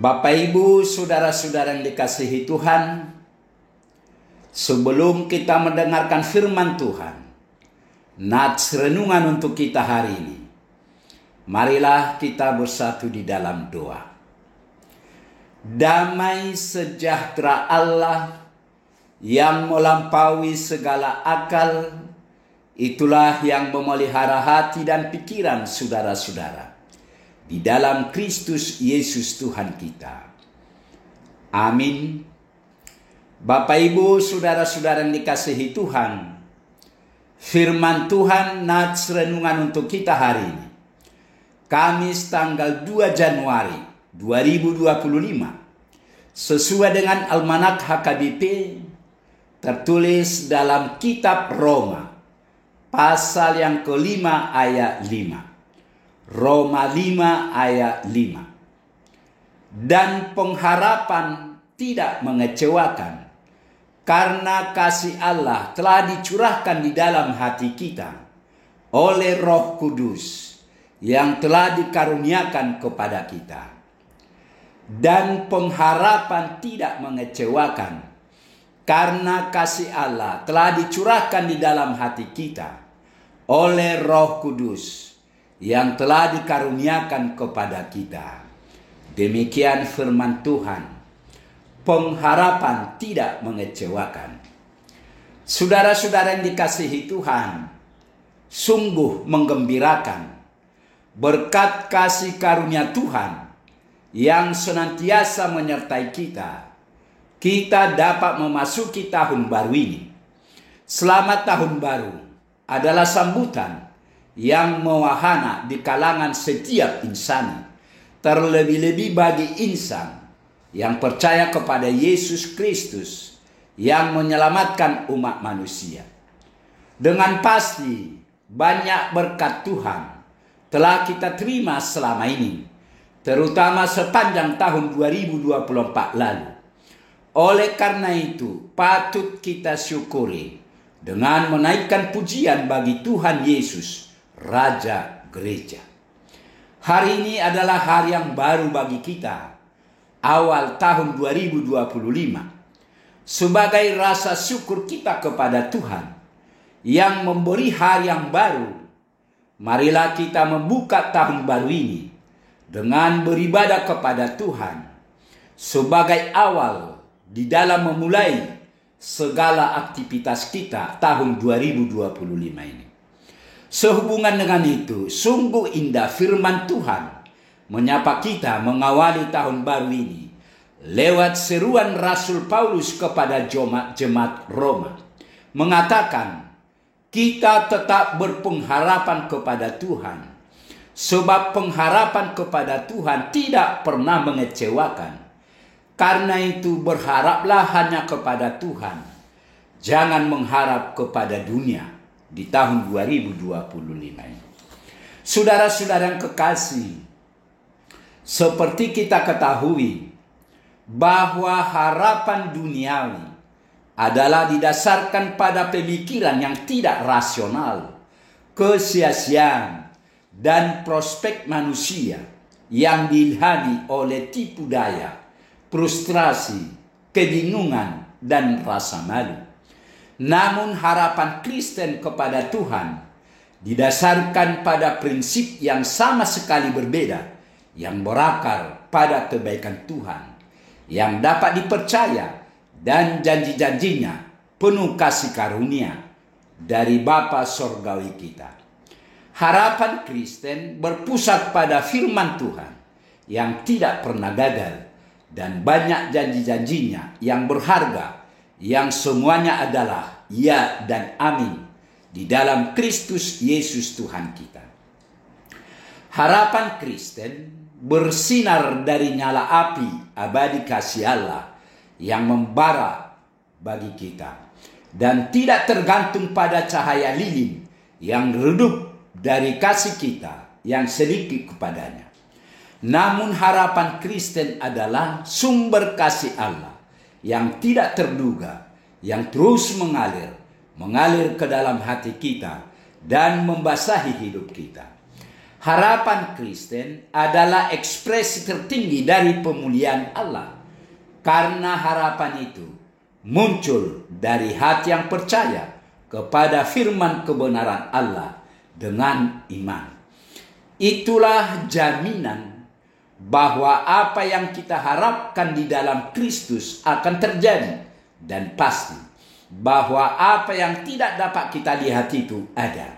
Bapak, Ibu, saudara-saudara yang dikasihi Tuhan, sebelum kita mendengarkan firman Tuhan, nats renungan untuk kita hari ini, marilah kita bersatu di dalam doa. Damai sejahtera Allah yang melampaui segala akal, itulah yang memelihara hati dan pikiran saudara-saudara di dalam Kristus Yesus Tuhan kita. Amin. Bapak, Ibu, saudara-saudara yang dikasihi Tuhan, firman Tuhan nats renungan untuk kita hari ini, Kamis tanggal 2 Januari 2025, sesuai dengan Almanak HKBP, tertulis dalam kitab Roma, pasal yang kelima ayat 5. Roma 5 ayat 5. Dan pengharapan tidak mengecewakan, karena kasih Allah telah dicurahkan di dalam hati kita oleh Roh Kudus yang telah dikaruniakan kepada kita. Dan pengharapan tidak mengecewakan, karena kasih Allah telah dicurahkan di dalam hati kita oleh Roh Kudus yang telah dikaruniakan kepada kita. Demikian firman Tuhan. Pengharapan tidak mengecewakan. Saudara-saudara yang dikasihi Tuhan, sungguh menggembirakan berkat kasih karunia Tuhan yang senantiasa menyertai kita. Kita dapat memasuki tahun baru ini. Selamat tahun baru adalah sambutan yang mewahana di kalangan setiap insan, terlebih-lebih bagi insan yang percaya kepada Yesus Kristus yang menyelamatkan umat manusia. Dengan pasti banyak berkat Tuhan telah kita terima selama ini, terutama sepanjang tahun 2024 lalu. Oleh karena itu, patut kita syukuri dengan menaikkan pujian bagi Tuhan Yesus, Raja Gereja. Hari ini adalah hari yang baru bagi kita, awal tahun 2025. Sebagai rasa syukur kita kepada Tuhan yang memberi hari yang baru, marilah kita membuka tahun baru ini dengan beribadah kepada Tuhan sebagai awal di dalam memulai segala aktivitas kita tahun 2025 ini. Sehubungan dengan itu, sungguh indah firman Tuhan menyapa kita mengawali tahun baru ini lewat seruan Rasul Paulus kepada jemaat Roma, mengatakan kita tetap berpengharapan kepada Tuhan, sebab pengharapan kepada Tuhan tidak pernah mengecewakan. Karena itu berharaplah hanya kepada Tuhan, jangan mengharap kepada dunia di tahun 2025 ini. Saudara-saudara yang kekasih, seperti kita ketahui bahwa harapan duniawi adalah didasarkan pada pemikiran yang tidak rasional, kesia-siaan, dan prospek manusia yang diilhami oleh tipu daya, frustrasi, kebingungan, dan rasa malu. Namun harapan Kristen kepada Tuhan didasarkan pada prinsip yang sama sekali berbeda, yang berakar pada kebaikan Tuhan, yang dapat dipercaya, dan janji-janjinya penuh kasih karunia dari Bapa Sorgawi kita. Harapan Kristen berpusat pada firman Tuhan yang tidak pernah gagal, dan banyak janji-janjinya yang berharga, yang semuanya adalah ya dan amin di dalam Kristus Yesus Tuhan kita. Harapan Kristen bersinar dari nyala api abadi kasih Allah yang membara bagi kita, dan tidak tergantung pada cahaya lilin yang redup dari kasih kita yang sedikit kepadanya. Namun harapan Kristen adalah sumber kasih Allah yang tidak terduga, yang terus mengalir ke dalam hati kita dan membasahi hidup kita. Harapan Kristen adalah ekspresi tertinggi dari pemuliaan Allah. Karena harapan itu muncul dari hati yang percaya kepada firman kebenaran Allah dengan iman. Itulah jaminan bahwa apa yang kita harapkan di dalam Kristus akan terjadi, dan pasti bahwa apa yang tidak dapat kita lihat itu ada.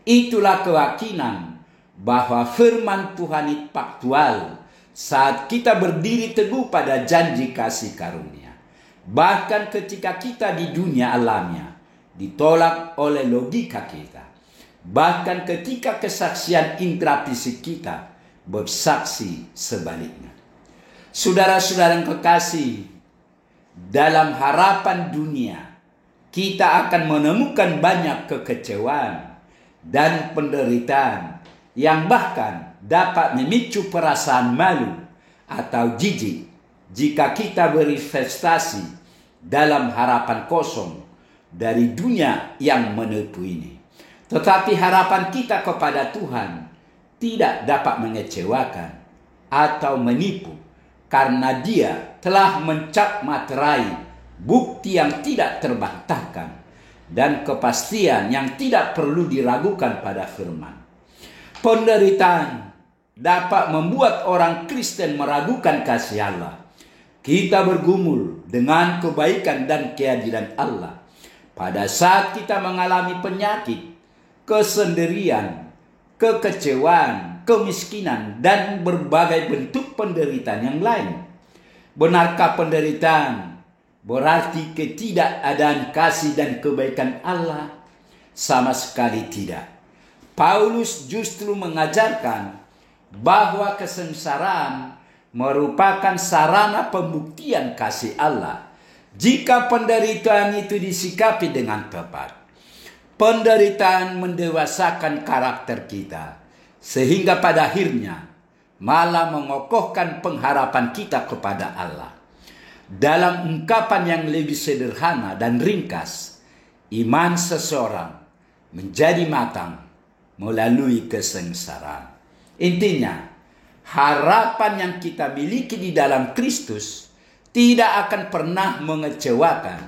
Itulah keyakinan bahwa firman Tuhan itu faktual saat kita berdiri teguh pada janji kasih karunia. Bahkan ketika kita di dunia alamiah ditolak oleh logika kita. Bahkan ketika kesaksian intrafisik kita bersaksi sebaliknya. Saudara-saudara yang kekasih, dalam harapan dunia kita akan menemukan banyak kekecewaan dan penderitaan yang bahkan dapat memicu perasaan malu atau jijik jika kita berinvestasi dalam harapan kosong dari dunia yang menipu ini. Tetapi harapan kita kepada Tuhan tidak dapat mengecewakan atau menipu, karena Dia telah mencap materai bukti yang tidak terbantahkan dan kepastian yang tidak perlu diragukan pada firman. Penderitaan dapat membuat orang Kristen meragukan kasih Allah. Kita bergumul dengan kebaikan dan keadilan Allah pada saat kita mengalami penyakit, kesendirian, kekecewaan, kemiskinan, dan berbagai bentuk penderitaan yang lain. Benarkah penderitaan berarti ketidakadaan kasih dan kebaikan Allah? Sama sekali tidak. Paulus justru mengajarkan bahwa kesengsaraan merupakan sarana pembuktian kasih Allah jika penderitaan itu disikapi dengan tepat. Penderitaan mendewasakan karakter kita, sehingga pada akhirnya malah mengokohkan pengharapan kita kepada Allah. Dalam ungkapan yang lebih sederhana dan ringkas, iman seseorang menjadi matang melalui kesengsaraan. Intinya, harapan yang kita miliki di dalam Kristus tidak akan pernah mengecewakan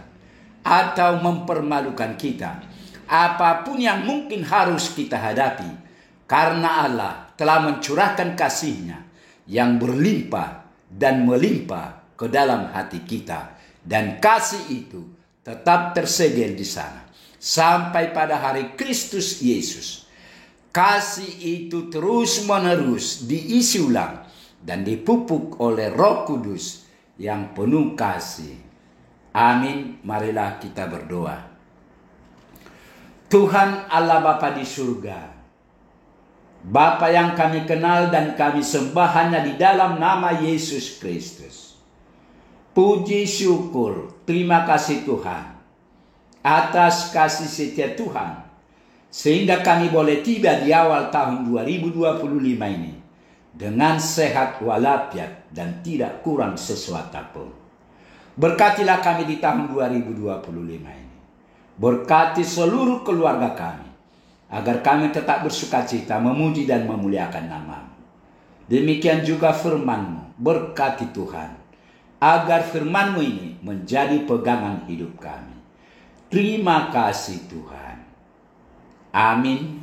atau mempermalukan kita. Apapun yang mungkin harus kita hadapi, karena Allah telah mencurahkan kasih-Nya yang berlimpah dan melimpah ke dalam hati kita. Dan kasih itu tetap tersegel di sana sampai pada hari Kristus Yesus. Kasih itu terus-menerus diisi ulang dan dipupuk oleh Roh Kudus yang penuh kasih. Amin. Marilah kita berdoa. Tuhan Allah Bapa di surga, Bapa yang kami kenal dan kami sembah hanya di dalam nama Yesus Kristus. Puji syukur, terima kasih Tuhan atas kasih setia Tuhan, sehingga kami boleh tiba di awal tahun 2025 ini dengan sehat walafiat dan tidak kurang sesuatu pun. Berkatilah kami di tahun 2025 ini. Berkati seluruh keluarga kami, agar kami tetap bersukacita memuji dan memuliakan nama-Mu. Demikian juga firman-Mu, berkati Tuhan, agar firman-Mu ini menjadi pegangan hidup kami. Terima kasih Tuhan. Amin.